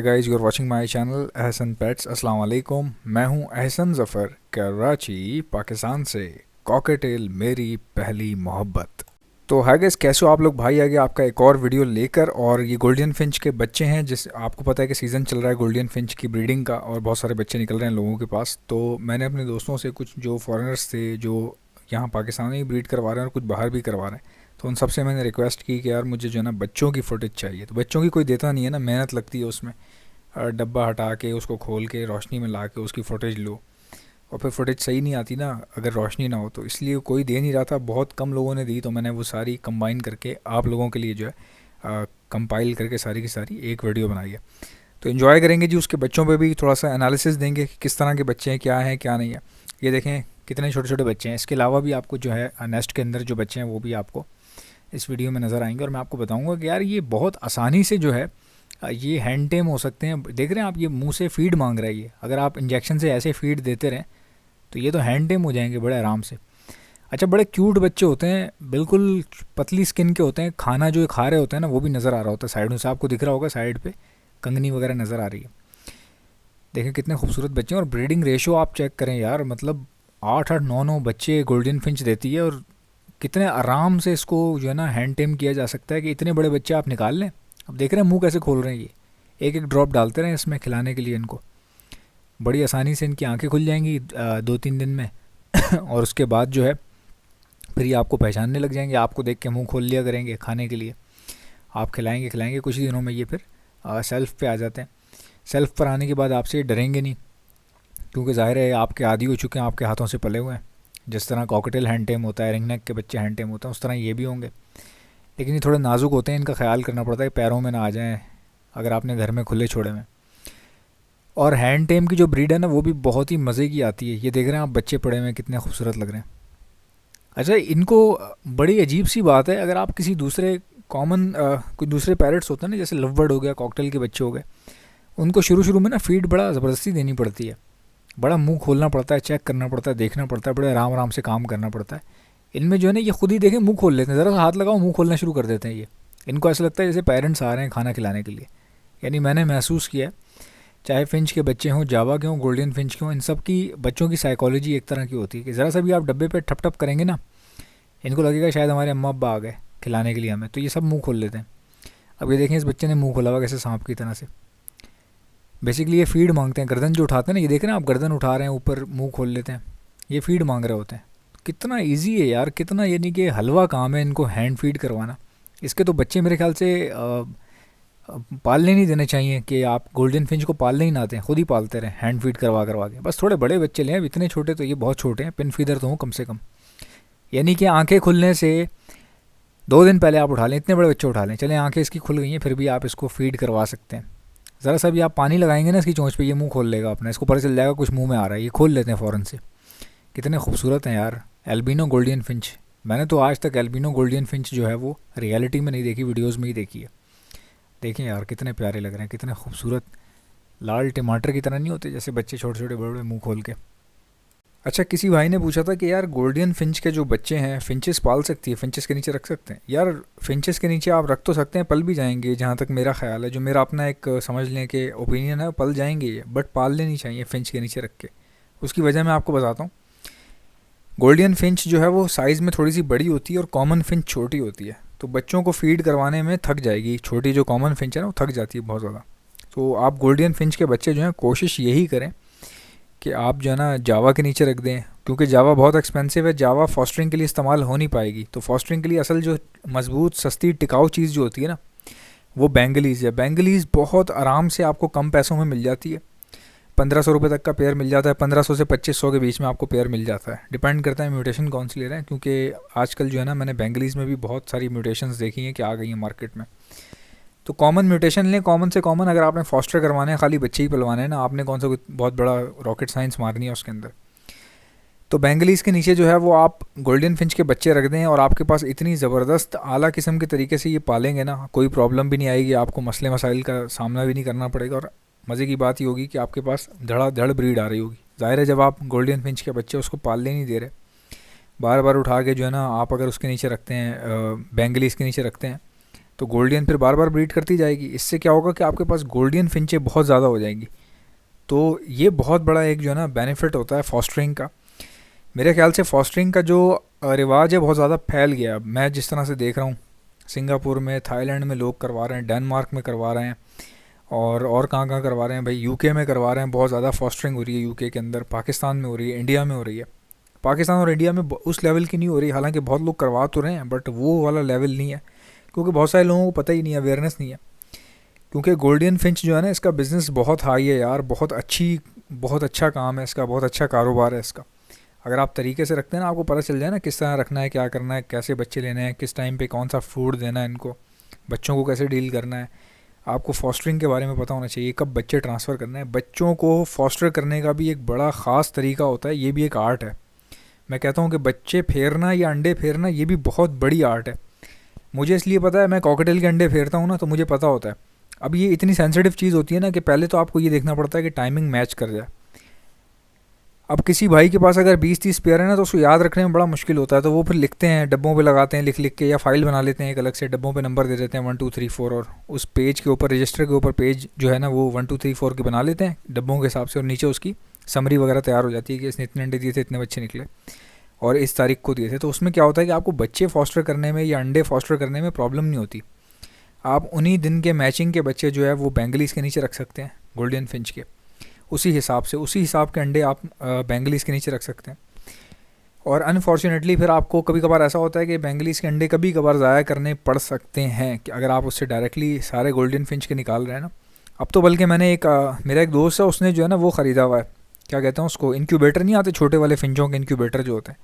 Hi guys, you are watching my channel Ehsan pets. अस्सलाम वालेकुम। मैं हूं एहसन ज़फ़र, कराची पाकिस्तान से। कॉकटेल मेरी पहली मोहब्बत। तो हाय गाइस, कैसे हो आप लोग? भाई आ गया आपका एक और वीडियो लेकर। और ये गोल्डन फिंच के बच्चे हैं, जिस आपको पता है कि सीज़न चल रहा है गोल्डन फिंच की ब्रीडिंग का, और बहुत सारे बच्चे निकल रहे हैं लोगों के पास। तो मैंने अपने दोस्तों से, कुछ जो फॉरेनर्स थे जो यहाँ पाकिस्तान में ही ब्रीड करवा रहे हैं और कुछ बाहर भी करवा रहे हैं, तो उन सबसे मैंने रिक्वेस्ट की कि यार मुझे जो है ना बच्चों की फ़ुटेज चाहिए। तो बच्चों की कोई देता नहीं है ना, मेहनत लगती है उसमें। डब्बा हटा के उसको खोल के रोशनी में ला के उसकी फ़ुटेज लो, और फिर फुटेज सही नहीं आती ना अगर रोशनी ना हो। तो इसलिए कोई दे नहीं रहा था, बहुत कम लोगों ने दी, तो मैंने वो सारी कंबाइन करके आप लोगों के लिए जो है कंपाइल करके सारी की सारी एक वीडियो बनाई है। तो इन्जॉय करेंगे जी। उसके बच्चों पे भी थोड़ा सा एनालिसिस देंगे कि किस तरह के बच्चे हैं, क्या नहीं है। ये देखें कितने छोटे छोटे बच्चे हैं। इसके अलावा भी आपको जो है नेस्ट के अंदर जो बच्चे हैं वो भी आपको इस वीडियो में नज़र आएंगे। और मैं आपको बताऊंगा कि यार ये बहुत आसानी से जो है ये हैंड टेम हो सकते हैं। देख रहे हैं आप, ये मुंह से फीड मांग रहा है ये। अगर आप इंजेक्शन से ऐसे फीड देते रहें तो ये तो हैंड टेम हो जाएंगे बड़े आराम से। अच्छा, बड़े क्यूट बच्चे होते हैं, बिल्कुल पतली स्किन के होते हैं। खाना जो खा रहे होते हैं ना वो भी नज़र आ रहा होता है साइडों से, आपको दिख रहा होगा साइड पे कंगनी वगैरह नज़र आ रही है। देखें कितने खूबसूरत बच्चे हैं। और ब्रीडिंग रेशो आप चेक करें यार, मतलब 8-8 9-9 बच्चे गोल्डन फिंच देती है। और कितने आराम से इसको जो है ना हैंड टेम किया जा सकता है कि इतने बड़े बच्चे आप निकाल लें। अब देख रहे हैं मुंह कैसे खोल रहे हैं ये, एक एक ड्रॉप डालते रहें इसमें खिलाने के लिए इनको। बड़ी आसानी से इनकी आंखें खुल जाएंगी 2-3 दिन में। और उसके बाद जो है फिर ये आपको पहचानने लग जाएंगे, आपको देख के मुंह खोल लिया करेंगे खाने के लिए। आप खिलाएंगे कुछ ही दिनों में ये फिर सेल्फ़ पे आ जाते हैं। सेल्फ़ पर आने के बाद आपसे ये डरेंगे नहीं, क्योंकि ज़ाहिर है आपके आदी हो चुके हैं, आपके हाथों से पले हुए हैं। जिस तरह कॉकटेल हैंड टेम होता है, रिंगनेक के बच्चे हैंड टेम होते हैं, उस तरह ये भी होंगे। लेकिन ये थोड़े नाजुक होते हैं, इनका ख्याल करना पड़ता है पैरों में ना आ जाएँ अगर आपने घर में खुले छोड़े में। और हैंड टेम की जो ब्रीड है ना वो भी बहुत ही मज़े की आती है। ये देख रहे हैं आप, बच्चे पड़े हुए हैं कितने खूबसूरत लग रहे हैं। अच्छा, इनको बड़ी अजीब सी बात है, अगर आप किसी दूसरे कॉमन कोई दूसरे पैरट्स होते हैं ना, जैसे लव बर्ड हो गया, कॉकटेल के बच्चे हो गए, उनको शुरू शुरू में ना फीड बड़ा ज़बरदस्ती देनी पड़ती है। बड़ा मुंह खोलना पड़ता है, चेक करना पड़ता है, देखना पड़ता है, बड़े आराम आराम से काम करना पड़ता है। इनमें जो है ना ये खुद ही देखें मुंह खोल लेते हैं, ज़रा सा हाथ लगाओ मुंह खोलना शुरू कर देते हैं ये। इनको ऐसा लगता है जैसे पेरेंट्स आ रहे हैं खाना खिलाने के लिए। यानी मैंने महसूस किया है, चाहे फिंच के बच्चे हों, जावा के हों, गोल्डन फिंच के हों, इन सब की बच्चों की साइकोलॉजी एक तरह की होती है कि ज़रा सा भी आप डब्बे पे ठप ठप करेंगे ना, इनको लगेगा शायद हमारे अम्मा अब्बा आ गए खिलाने के लिए हमें, तो ये सब मुंह खोल लेते हैं। अब ये देखें इस बच्चे ने मुंह खोला हुआ कैसे सांप की तरह से। बेसिकली ये फीड मांगते हैं, गर्दन जो उठाते हैं ना, ये देख रहे हैं आप, गर्दन उठा रहे हैं ऊपर, मुंह खोल लेते हैं, ये फीड मांग रहे होते हैं। कितना ईजी है यार, कितना यानी कि हलवा काम है इनको हैंड फीड करवाना। इसके तो बच्चे मेरे ख्याल से पालने नहीं देने चाहिए कि आप गोल्डन फिंच को पालने ही ना दें, खुद ही पालते रहें हैंड फीड करवा करवा के। बस थोड़े बड़े बच्चे लें, अब इतने छोटे तो ये बहुत छोटे हैं, पिन फीडर तो हों कम से कम। यानी कि आंखें खुलने से 2 दिन पहले आप उठा लें, इतने बड़े बच्चे उठा लें, चलें आंखें इसकी खुल गई हैं फिर भी आप इसको फीड करवा सकते हैं। ज़रा सा भी आप पानी लगाएंगे ना इसकी चोंच पे, ये मुंह खोल लेगा अपना, इसको पता चल जाएगा कुछ मुंह में आ रहा है, ये खोल लेते हैं फ़ौरन से। कितने खूबसूरत हैं यार एल्बिनो गोल्डन फिंच। मैंने तो आज तक एल्बिनो गोल्डन फिंच जो है वो रियलिटी में नहीं देखी, वीडियोज़ में ही देखी है। देखें यार कितने प्यारे लग रहे हैं, कितने खूबसूरत, लाल टमाटर की तरह नहीं होते जैसे बच्चे छोटे छोटे बड़े बड़े मुंह खोल के। अच्छा, किसी भाई ने पूछा था कि यार गोल्डन फिंच के जो बच्चे हैं फिंचेस पाल सकती है, फिंचेस के नीचे रख सकते हैं? यार फिंचेस के नीचे आप रख तो सकते हैं, पल भी जाएंगे, जहाँ तक मेरा ख्याल है, जो मेरा अपना एक समझ लें कि ओपिनियन है, पल जाएंगे ये, बट पाल लेनी चाहिए फिंच के नीचे रख के। उसकी वजह मैं आपको बताता हूँ। गोल्डन फिंच जो है वो साइज़ में थोड़ी सी बड़ी होती है और कॉमन फिंच छोटी होती है, तो बच्चों को फीड करवाने में थक जाएगी। छोटी जो कॉमन फिंच है ना वो थक जाती है बहुत ज़्यादा। तो आप गोल्डन फिंच के बच्चे जो हैं कोशिश यही करें कि आप जो है ना जावा के नीचे रख दें, क्योंकि जावा बहुत एक्सपेंसिव है, जावा फॉस्टरिंग के लिए इस्तेमाल हो नहीं पाएगी। तो फॉस्टरिंग के लिए असल जो मज़बूत सस्ती टिकाऊ चीज़ जो होती है ना वो बेंगलीज़ है। बेंगलीज़ बहुत आराम से आपको कम पैसों में मिल जाती है, 1500 रुपये तक का पेयर मिल जाता है, 1500 से 2500 के बीच में आपको पेयर मिल जाता है। डिपेंड करता है म्यूटेशन कौन सी ले रहे हैं, क्योंकि आजकल जो है ना मैंने बेंगलीज़ में भी बहुत सारी म्यूटेशंस देखी हैं कि आ गई हैं मार्केट में। तो कॉमन म्यूटेशन लें, कॉमन से कॉमन। अगर आपने फॉस्टर करवाने हैं, खाली बच्चे ही पलवाने हैं ना, आपने कौन सा बहुत बड़ा रॉकेट साइंस मारनी है उसके अंदर। तो बेंगलीज़ के नीचे जो है वो आप गोल्डन फिंच के बच्चे रख दें, और आपके पास इतनी ज़बरदस्त आला किस्म के तरीके से ये पालेंगे ना, कोई प्रॉब्लम भी नहीं आएगी, आपको मसले मसाइल का सामना भी नहीं करना पड़ेगा। और मज़े की बात ये होगी कि आपके पास धड़ाधड़ ब्रीड आ रही होगी। ज़ाहिर है जब आप गोल्डन फिंच के बच्चे उसको पालने नहीं दे रहे, बार बार उठा के जो है ना आप अगर उसके नीचे रखते हैं, बेंगलीज़ के नीचे रखते हैं, तो गोल्डियन फिर बार बार ब्रीड करती जाएगी। इससे क्या होगा कि आपके पास गोल्डियन फिंचे बहुत ज़्यादा हो जाएंगी। तो ये बहुत बड़ा एक जो है ना बेनिफिट होता है फॉस्टरिंग का। मेरे ख्याल से फॉस्टरिंग का जो रिवाज है बहुत ज़्यादा फैल गया। अब मैं जिस तरह से देख रहा हूँ, सिंगापुर में, थाईलैंड में लोग करवा रहे हैं, डेनमार्क में करवा रहे हैं, और कहाँ करवा रहे हैं भाई, यूके में करवा रहे हैं। बहुत ज़्यादा फॉस्टरिंग हो रही है यूके के अंदर, पाकिस्तान में हो रही है, इंडिया में हो रही है। पाकिस्तान और इंडिया में उस लेवल की नहीं हो रही, हालांकि बहुत लोग करवा तो रहे हैं, बट वो वाला लेवल नहीं है, क्योंकि बहुत सारे लोगों को पता ही नहीं है, अवेयरनेस नहीं है। क्योंकि गोल्डन फिंच जो है ना, इसका बिज़नेस बहुत हाई है यार, बहुत अच्छा काम है इसका, बहुत अच्छा कारोबार है इसका। अगर आप तरीके से रखते हैं ना, आपको पता चल जाए ना किस तरह रखना है, क्या करना है, कैसे बच्चे लेने हैं, किस टाइम पे कौन सा फूड देना है इनको, बच्चों को कैसे डील करना है। आपको फॉस्टरिंग के बारे में पता होना चाहिए, कब बच्चे ट्रांसफ़र करना है। बच्चों को फॉस्टर करने का भी एक बड़ा ख़ास तरीका होता है, ये भी एक आर्ट है। मैं कहता हूँ कि बच्चे फेरना या अंडे फेरना, ये भी बहुत बड़ी आर्ट है। मुझे इसलिए पता है, मैं कॉकटेल के अंडे फेरता हूँ ना, तो मुझे पता होता है। अब ये इतनी सेंसिटिव चीज़ होती है ना कि पहले तो आपको ये देखना पड़ता है कि टाइमिंग मैच कर जाए। अब किसी भाई के पास अगर 20-30 पेयर है ना, तो उसको याद रखने में बड़ा मुश्किल होता है, तो वो फिर लिखते हैं, डब्बों पे लगाते हैं, लिख के, या फाइल बना लेते हैं एक अलग से, डब्बों पे नंबर दे देते हैं 1 2 3 4, और उस पेज के ऊपर, रजिस्टर के ऊपर पेज जो है ना, वो 1 2 3 4 के बना लेते हैं डब्बों के हिसाब से, और नीचे उसकी समरी वगैरह तैयार हो जाती है कि इसने इतने अंडे दिए थे, इतने बच्चे निकले, और इस तारीख को दिए थे। तो उसमें क्या होता है कि आपको बच्चे फॉस्टर करने में या अंडे फॉस्टर करने में प्रॉब्लम नहीं होती। आप उन्हीं दिन के मैचिंग के बच्चे जो है वो बेंगलीज़ के नीचे रख सकते हैं, गोल्डन फिंच के, उसी हिसाब के अंडे आप बेंगलीज़ के नीचे रख सकते हैं। और अनफॉर्चुनेटली फिर आपको कभी कभार ऐसा होता है कि बेंगलीज़ के अंडे कभी कभार ज़ाया करने पड़ सकते हैं, कि अगर आप उससे डायरेक्टली सारे गोल्डन फिंच के निकाल रहे हैं ना। अब तो बल्कि मैंने मेरा एक दोस्त है, उसने जो है ना वो ख़रीदा हुआ है, क्या कहते हैं उसको, इंक्यूबेटर नहीं आते छोटे वाले फिंचों के इंक्यूबेटर जो होते हैं,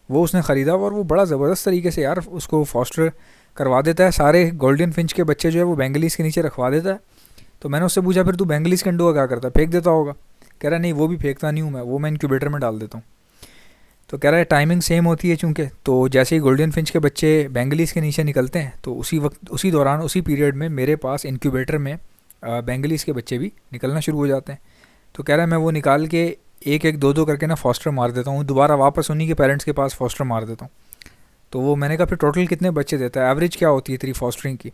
वो उसने ख़रीदा हुआ, और वो बड़ा ज़बरदस्त तरीके से यार उसको फॉस्टर करवा देता है। सारे गोल्डन फिंच के बच्चे जो है वो बेंगलीज़ के नीचे रखवा देता है। तो मैंने उससे पूछा, फिर तू बेंगलीज़ के अंडों का क्या करता है, फेंक देता होगा? कह रहा है नहीं, वो भी फेंकता नहीं हूँ मैं, वो मैं इंक्यूबेटर में डाल देता हूँ। तो कह रहा है टाइमिंग सेम होती है चूँकि, तो जैसे ही गोल्डन फिंच के बच्चे बेंगलीज़ के नीचे निकलते हैं, तो उसी वक्त, उसी दौरान, उसी पीरियड में मेरे पास इंक्यूबेटर में बेंगलीज़ के बच्चे भी निकलना शुरू हो जाते हैं। तो कह रहा है मैं वो निकाल के एक एक दो करके ना फॉस्टर मार देता हूँ, दोबारा वापस उन्हीं के पेरेंट्स के पास फॉस्टर मार देता हूँ। तो वो मैंने कहा फिर टोटल कितने बच्चे देता है, एवरेज क्या होती है तेरी फॉस्टरिंग की?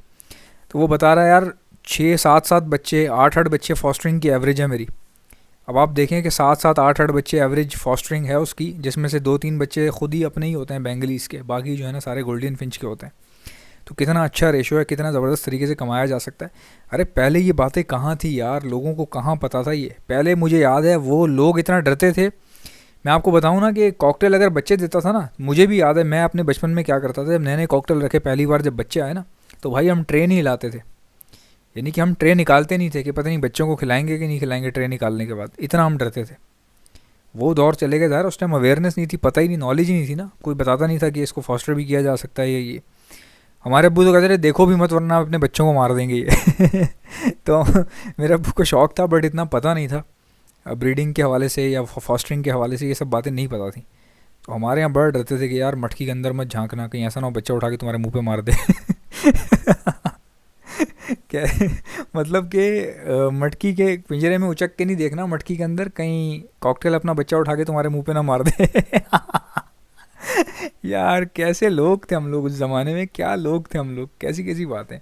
तो वो बता रहा है यार 6-7 बच्चे, 8-8 बच्चे फॉस्टरिंग की एवरेज है मेरी। अब आप देखें कि 7-7 8-8 बच्चे एवरेज फॉस्टरिंग है उसकी, जिसमें से 2-3 बच्चे खुद ही अपने ही होते हैं बेंगलीज़ के, बाकी जो है ना सारे गोल्डन फिंच के होते हैं। तो कितना अच्छा रेशो है, कितना ज़बरदस्त तरीके से कमाया जा सकता है। अरे पहले ये बातें कहाँ थी यार, लोगों को कहाँ पता था ये। पहले मुझे याद है वो लोग इतना डरते थे। मैं आपको बताऊं ना कि कॉकटेल अगर बच्चे देता था ना, मुझे भी याद है मैं अपने बचपन में क्या करता था, जब नए नए कॉकटेल रखे पहली बार जब बच्चे आए ना, तो भाई हम ट्रे नहीं हिलाते थे। यानी कि हम ट्रे निकालते नहीं थे कि पता नहीं बच्चों को खिलाएंगे कि नहीं खिलाएंगे ट्रे निकालने के बाद, इतना हम डरते थे। वो दौर चले गए यार, उस टाइम अवेयरनेस नहीं थी, पता ही नहीं, नॉलेज ही नहीं थी ना, कोई बताता नहीं था कि इसको फॉस्टर भी किया जा सकता है ये। हमारे अब्बू तो कहते थे देखो भी मत वरना अपने बच्चों को मार देंगे ये तो मेरे अब्बू को शौक़ था, बट इतना पता नहीं था ब्रीडिंग के हवाले से या फॉस्टरिंग के हवाले से, ये सब बातें नहीं पता थी। तो हमारे यहाँ बड़ा डरते थे कि यार मटकी के अंदर मत झांकना, कहीं ऐसा ना हो बच्चा उठा के तुम्हारे मुंह पे मार दे क्या मतलब कि मटकी के पिंजरे में उचक के नहीं देखना, मटकी के अंदर कहीं कॉकटेल अपना बच्चा उठा के तुम्हारे मुंह पे ना मार दे यार कैसे लोग थे हम लोग उस ज़माने में, क्या लोग थे हम लोग, कैसी कैसी बातें।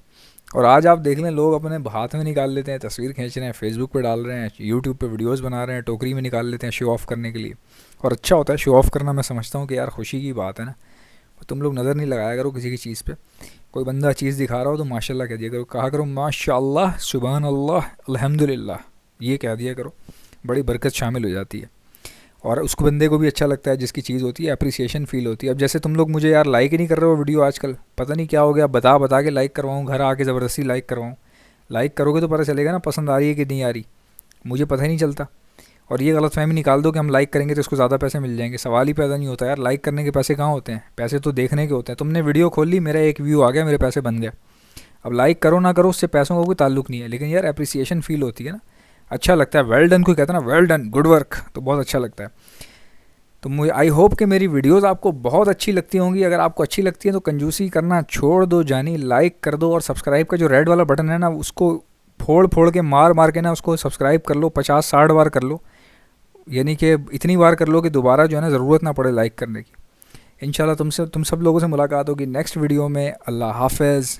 और आज आप देख लें, लोग अपने हाथ में निकाल लेते हैं, तस्वीर खींच रहे हैं, फेसबुक पे डाल रहे हैं, यूट्यूब पे वीडियोस बना रहे हैं, टोकरी में निकाल लेते हैं शो ऑफ़ करने के लिए। और अच्छा होता है शो ऑफ़ करना, मैं समझता हूँ कि यार खुशी की बात है ना। तुम लोग नज़र नहीं लगाया करो किसी की चीज़ पे, कोई बंदा चीज़ दिखा रहा हो तो माशाल्लाह कह दिया करो, कहा करो माशाल्लाह, सुबहान अल्लाह, अल्हम्दुलिल्लाह, ये कह दिया करो, बड़ी बरकत शामिल हो जाती है। और उसको बंदे को भी अच्छा लगता है, जिसकी चीज़ होती है अप्रिसिएशन फ़ील होती है। अब जैसे तुम लोग मुझे यार लाइक ही नहीं कर रहे हो वीडियो आजकल, पता नहीं क्या हो गया, बता के लाइक करवाऊँ, घर आके ज़बरदस्ती लाइक करवाऊँ। लाइक करोगे तो पता चलेगा ना पसंद आ रही है कि नहीं आ रही, मुझे पता ही नहीं चलता। और ये गलतफहमी निकाल दो कि हम लाइक करेंगे तो इसको ज़्यादा पैसे मिल जाएंगे, सवाल ही पैदा नहीं होता यार। लाइक करने के पैसे कहाँ होते हैं, पैसे तो देखने के होते हैं। तुमने वीडियो खोल ली, मेरा एक व्यू आ गया, मेरे पैसे बन गए। अब लाइक करो ना करो, उससे पैसों का कोई ताल्लुक नहीं है, लेकिन यार अप्रिसिएशन फ़ील होती है ना, अच्छा लगता है। वेल डन कोई कहता है ना, वेल डन, गुड वर्क, तो बहुत अच्छा लगता है। तो मुझे आई होप कि मेरी वीडियोस आपको बहुत अच्छी लगती होंगी। अगर आपको अच्छी लगती है तो कंजूसी करना छोड़ दो जानी, लाइक कर दो, और सब्सक्राइब का जो रेड वाला बटन है ना, उसको फोड़ के मार के ना उसको सब्सक्राइब कर लो, 50-60 बार कर लो, यानी कि इतनी बार कर लो कि दोबारा जो है ना ज़रूरत ना पड़े लाइक करने की। इंशाल्लाह तुम सब लोगों से मुलाकात होगी नेक्स्ट वीडियो में। अल्लाह हाफ़िज़।